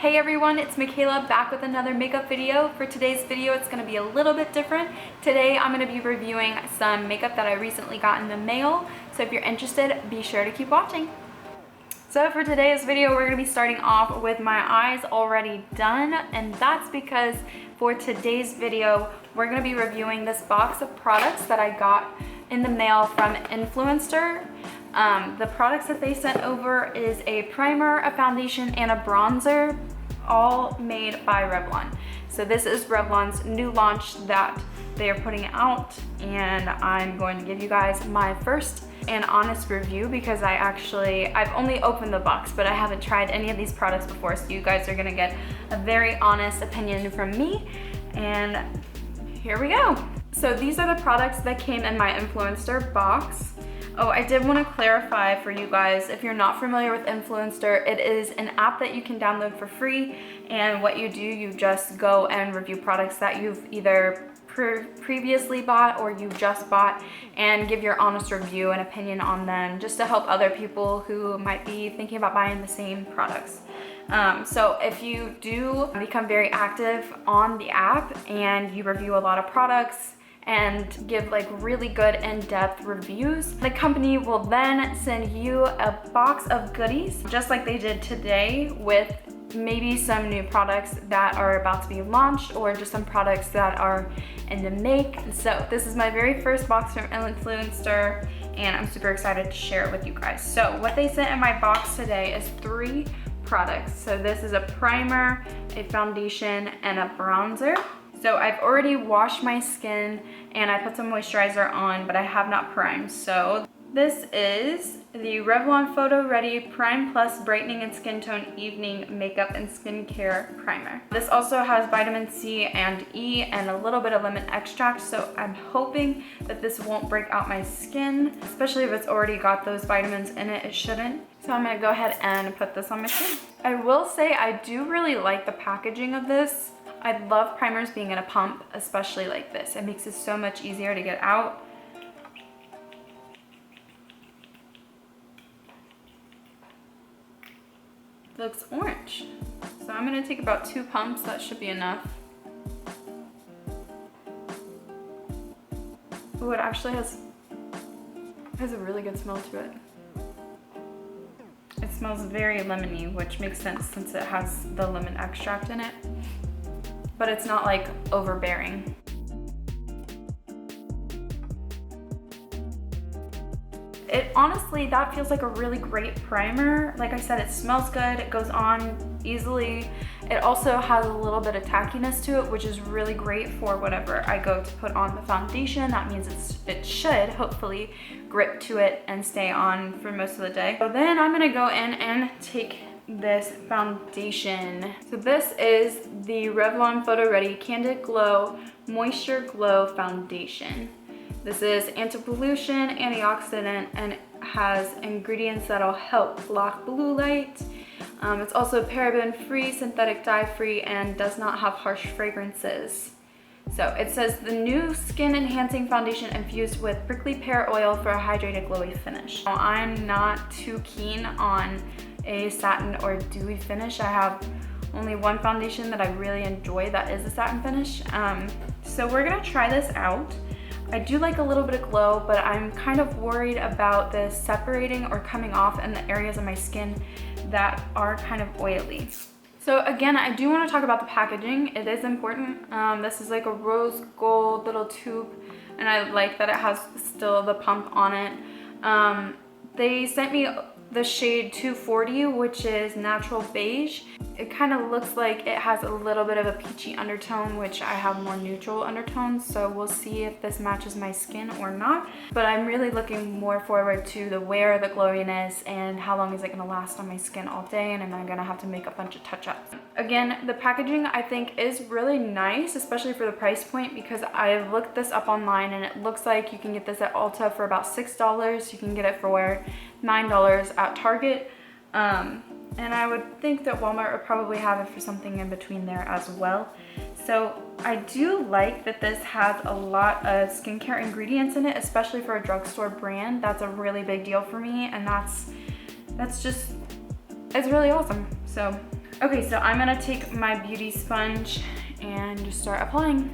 Hey everyone, it's Michaela back with another makeup video. For today's video, it's gonna be a little bit different. Today, I'm gonna be reviewing some makeup that I recently got in the mail. So if you're interested, be sure to keep watching. So for today's video, we're gonna be starting off with my eyes already done. And that's because for today's video, we're gonna be reviewing this box of products that I got in the mail from Influencer. The products that they sent over is a primer, a foundation, and a bronzer, all made by Revlon. So this is Revlon's new launch that they are putting out, and I'm going to give you guys my first and honest review because I've only opened the box, but I haven't tried any of these products before, so you guys are gonna get a very honest opinion from me, and here we go. So these are the products that came in my Influencer box. Oh, I did want to clarify for you guys, if you're not familiar with Influencer, it is an app that you can download for free, and what you do, you just go and review products that you've either previously bought or you just bought and give your honest review and opinion on them, just to help other people who might be thinking about buying the same products. So if you do become very active on the app and you review a lot of products and give like really good in-depth reviews, the company will then send you a box of goodies, just like they did today, with maybe some new products that are about to be launched or just some products that are in the make. So this is my very first box from Influencer, and I'm super excited to share it with you guys. So what they sent in my box today is 3 products. So this is a primer, a foundation, and a bronzer. So I've already washed my skin and I put some moisturizer on, but I have not primed. So this is the Revlon Photoready Prime Plus Brightening and Skin Tone Evening Makeup and Skincare Primer. This also has vitamin C and E and a little bit of lemon extract, so I'm hoping that this won't break out my skin, especially if it's already got those vitamins in it. It shouldn't. So I'm gonna go ahead and put this on my skin. I will say I do really like the packaging of this. I love primers being in a pump, especially like this. It makes it so much easier to get out. It looks orange. So I'm gonna take about 2 pumps, that should be enough. Oh, it actually has a really good smell to it. It smells very lemony, which makes sense since it has the lemon extract in it. But it's not like overbearing. It honestly, that feels like a really great primer. Like I said, it smells good, it goes on easily. It also has a little bit of tackiness to it, which is really great for whatever I go to put on the foundation. That means it should hopefully grip to it and stay on for most of the day. So then I'm gonna go in and take this foundation. So this is the Revlon Photoready Candid Glow Moisture Glow Foundation. This is anti-pollution, antioxidant, and has ingredients that'll help block blue light. It's also paraben-free, synthetic dye-free, and does not have harsh fragrances. So it says the new skin enhancing foundation infused with prickly pear oil for a hydrated glowy finish. Now, I'm not too keen on a satin or dewy finish. I have only one foundation that I really enjoy that is a satin finish. So we're gonna try this out. I do like a little bit of glow, but I'm kind of worried about this separating or coming off in the areas of my skin that are kind of oily. So again, I do want to talk about the packaging. It is important. This is like a rose gold little tube, and I like that it has still the pump on it. They sent me the shade 240, which is natural beige. It kind of looks like it has a little bit of a peachy undertone, which I have more neutral undertones, so we'll see if this matches my skin or not. But I'm really looking more forward to the wear, the glowiness, and how long is it gonna last on my skin all day, and am I gonna have to make a bunch of touch-ups. Again, the packaging I think is really nice, especially for the price point, because I looked this up online and it looks like you can get this at Ulta for about $6. You can get it for $9 at Target. And I would think that Walmart would probably have it for something in between there as well. So I do like that this has a lot of skincare ingredients in it, especially for a drugstore brand. That's a really big deal for me, and that's just, it's really awesome. So Okay, so I'm gonna take my beauty sponge and just start applying.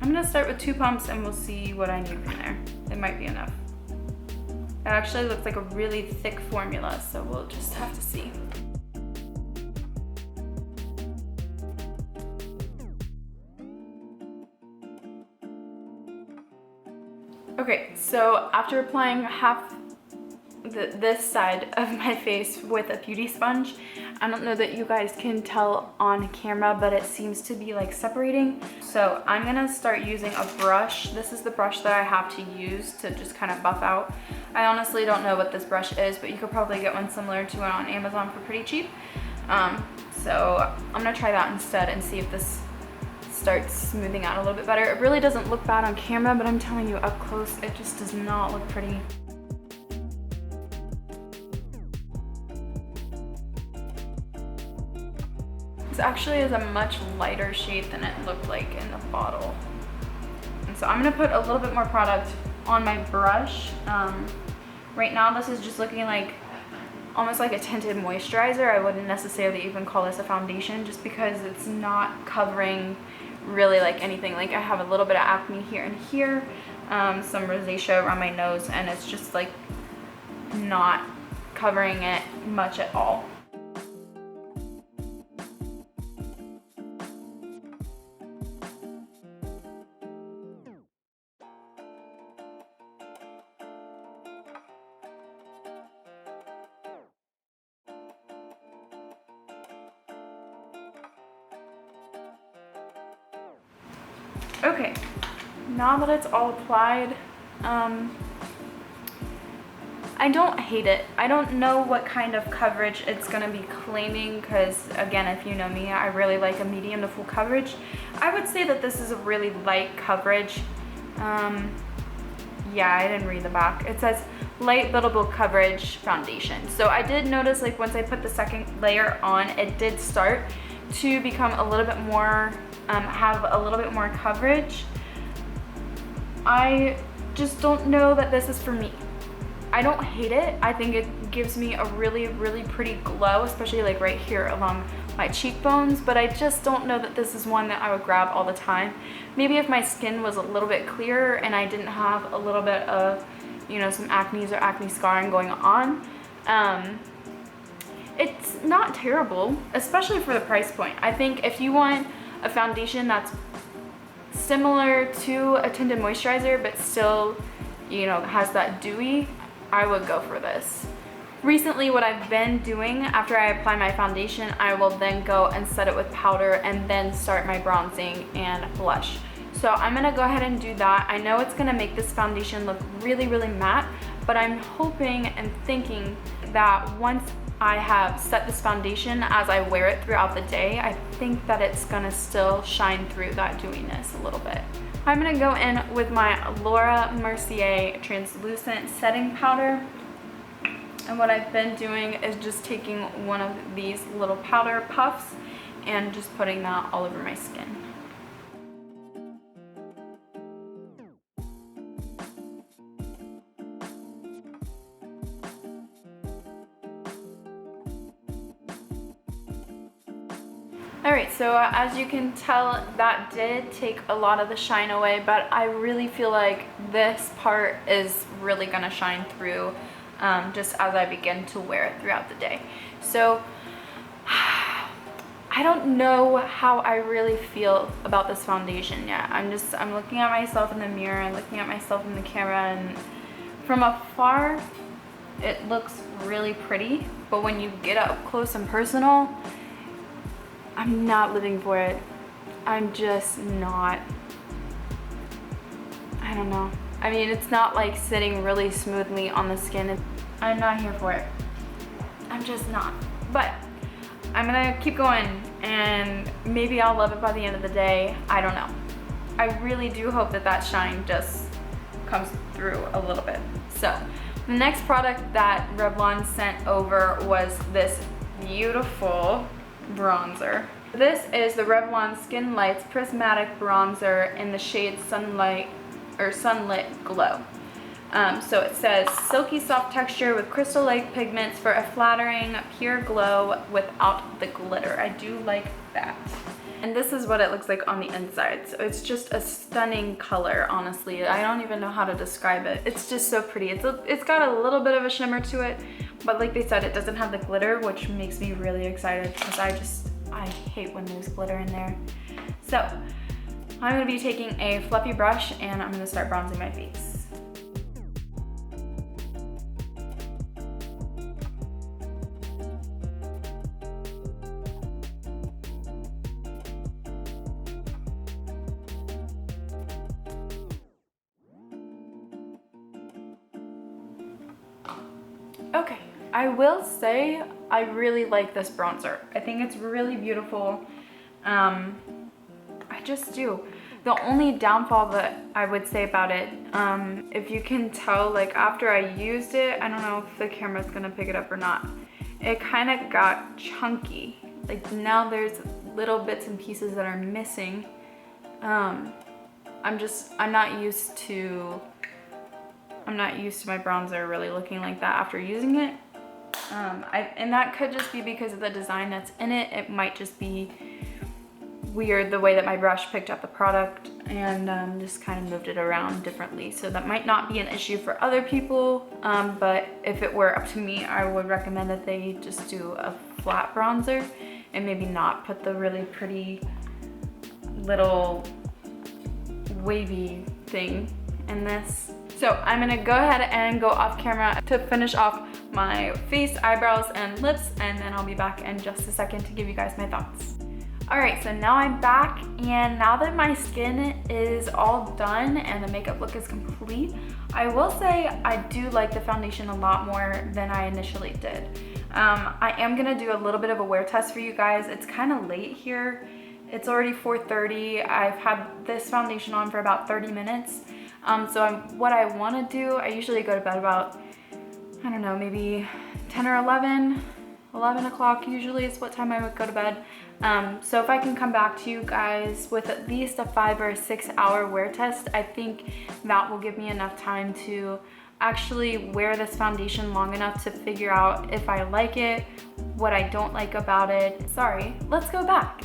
I'm gonna start with 2 pumps and we'll see what I need from there. It might be enough. It actually looks like a really thick formula, so we'll just have to see. Okay, so after applying half this side of my face with a beauty sponge, I don't know that you guys can tell on camera, but it seems to be like separating. So I'm gonna start using a brush. This is the brush that I have to use to just kind of buff out. I honestly don't know what this brush is, but you could probably get one similar to it on Amazon for pretty cheap. So I'm gonna try that instead and see if this starts smoothing out a little bit better. It really doesn't look bad on camera, but I'm telling you, up close, it just does not look pretty. This actually is a much lighter shade than it looked like in the bottle. And so I'm gonna put a little bit more product on my brush. Right now, this is just looking like almost like a tinted moisturizer. I wouldn't necessarily even call this a foundation just because it's not covering really like anything. Like I have a little bit of acne here and here, some rosacea around my nose, and it's just like not covering it much at all. Okay, now that it's all applied, I don't hate it. I don't know what kind of coverage it's gonna be claiming because, again, if you know me, I really like a medium to full coverage. I would say that this is a really light coverage. Yeah, I didn't read the back. It says light buildable coverage foundation. So I did notice, like, once I put the second layer on, it did start to become a little bit more, have a little bit more coverage. I just don't know that this is for me. I don't hate it. I think it gives me a really, really pretty glow, especially like right here along my cheekbones, but I just don't know that this is one that I would grab all the time. Maybe if my skin was a little bit clearer and I didn't have a little bit of, you know, some acne or acne scarring going on. It's not terrible, especially for the price point. I think if you want a foundation that's similar to a tinted moisturizer but still, you know, has that dewy, I would go for this. Recently, what I've been doing after I apply my foundation, I will then go and set it with powder and then start my bronzing and blush. So I'm gonna go ahead and do that. I know it's gonna make this foundation look really, really matte, but I'm hoping and thinking that once I have set this foundation as I wear it throughout the day, I think that it's gonna still shine through that dewiness a little bit. I'm gonna go in with my Laura Mercier translucent setting powder. And what I've been doing is just taking one of these little powder puffs and just putting that all over my skin. Alright, so as you can tell, that did take a lot of the shine away, but I really feel like this part is really gonna shine through just as I begin to wear it throughout the day. So I don't know how I really feel about this foundation yet. I'm looking at myself in the mirror and looking at myself in the camera, and from afar it looks really pretty, but when you get up close and personal, I'm not living for it. I'm just not. I don't know. I mean, it's not like sitting really smoothly on the skin. I'm not here for it. I'm just not. But I'm gonna keep going and maybe I'll love it by the end of the day. I don't know. I really do hope that that shine just comes through a little bit. So the next product that Revlon sent over was this beautiful bronzer. This is the Revlon Skin Lights Prismatic Bronzer in the shade Sunlight or Sunlit Glow. So it says silky soft texture with crystal-like pigments for a flattering, pure glow without the glitter. I do like that. And this is what it looks like on the inside. So it's just a stunning color, honestly. I don't even know how to describe it. It's just so pretty. It's got a little bit of a shimmer to it, but like they said, it doesn't have the glitter, which makes me really excited because I hate when there's glitter in there. So I'm gonna be taking a fluffy brush and I'm gonna start bronzing my face. Okay, I will say I really like this bronzer. I think it's really beautiful. I just do. The only downfall that I would say about it, if you can tell, like after I used it, I don't know if the camera's gonna pick it up or not, it kind of got chunky. Like now there's little bits and pieces that are missing. I'm not used to my bronzer really looking like that after using it. And that could just be because of the design that's in it. It might just be weird the way that my brush picked up the product and just kind of moved it around differently. So that might not be an issue for other people, but if it were up to me, I would recommend that they just do a flat bronzer and maybe not put the really pretty little wavy thing in this. So I'm gonna go ahead and go off camera to finish off my face, eyebrows, and lips, and then I'll be back in just a second to give you guys my thoughts. All right, so now I'm back, and now that my skin is all done and the makeup look is complete, I will say I do like the foundation a lot more than I initially did. I am gonna do a little bit of a wear test for you guys. It's kind of late here. It's already 4:30. I've had this foundation on for about 30 minutes. What I want to do, I usually go to bed about, I don't know, maybe 10 or 11 o'clock usually is what time I would go to bed. So if I can come back to you guys with at least a 5 or 6 hour wear test, I think that will give me enough time to actually wear this foundation long enough to figure out if I like it, what I don't like about it. Sorry, let's go back.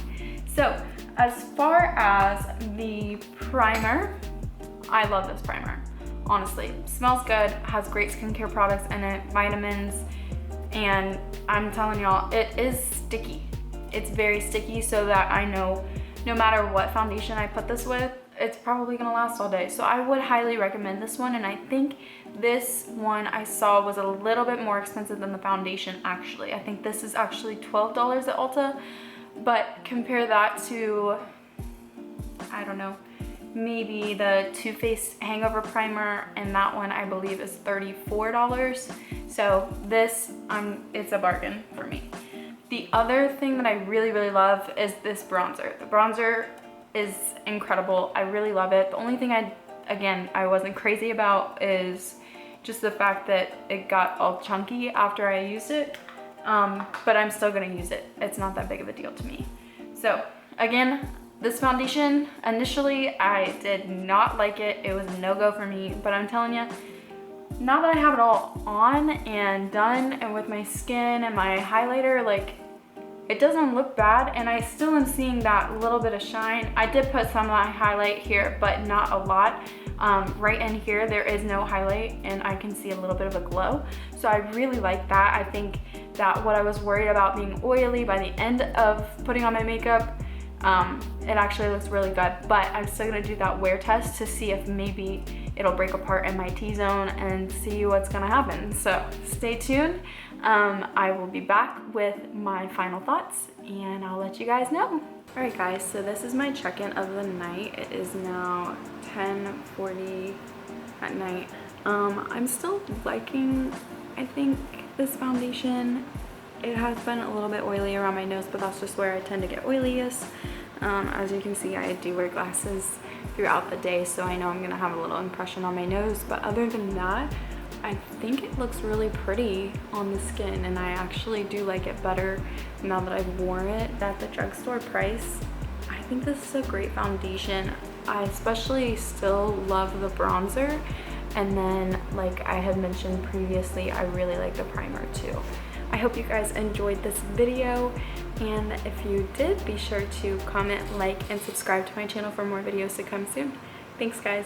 So as far as the primer, I love this primer, honestly. Smells good, has great skincare products in it, vitamins, and I'm telling y'all, it is sticky. It's very sticky, so that I know no matter what foundation I put this with, it's probably gonna last all day. So I would highly recommend this one, and I think this one I saw was a little bit more expensive than the foundation actually. I think this is actually $12 at Ulta, but compare that to, I don't know, maybe the Too Faced Hangover Primer, and that one I believe is $34. So this, it's a bargain for me. The other thing that I really, really love is this bronzer. The bronzer is incredible. I really love it. The only thing I wasn't crazy about is just the fact that it got all chunky after I used it. But I'm still gonna use it. It's not that big of a deal to me. So again, this foundation, initially I did not like it. It was a no-go for me, but I'm telling you, now that I have it all on and done, and with my skin and my highlighter, like, it doesn't look bad, and I still am seeing that little bit of shine. I did put some of my highlight here, but not a lot. Right in here, there is no highlight, and I can see a little bit of a glow. So I really like that. I think that what I was worried about being oily by the end of putting on my makeup, it actually looks really good, but I'm still gonna do that wear test to see if maybe it'll break apart in my T-zone and see what's gonna happen. So stay tuned. I will be back with my final thoughts and I'll let you guys know. All right guys, so this is my check-in of the night. It is now 10:40 at night. I'm still liking, I think, this foundation. It has been a little bit oily around my nose, but that's just where I tend to get oiliest. As you can see, I do wear glasses throughout the day, so I know I'm gonna have a little impression on my nose, but other than that, I think it looks really pretty on the skin, and I actually do like it better now that I've worn it at the drugstore price. I think this is a great foundation. I especially still love the bronzer, And then, like I had mentioned previously, I really like the primer too. I hope you guys enjoyed this video, and if you did, be sure to comment, like, and subscribe to my channel for more videos to come soon. Thanks, guys.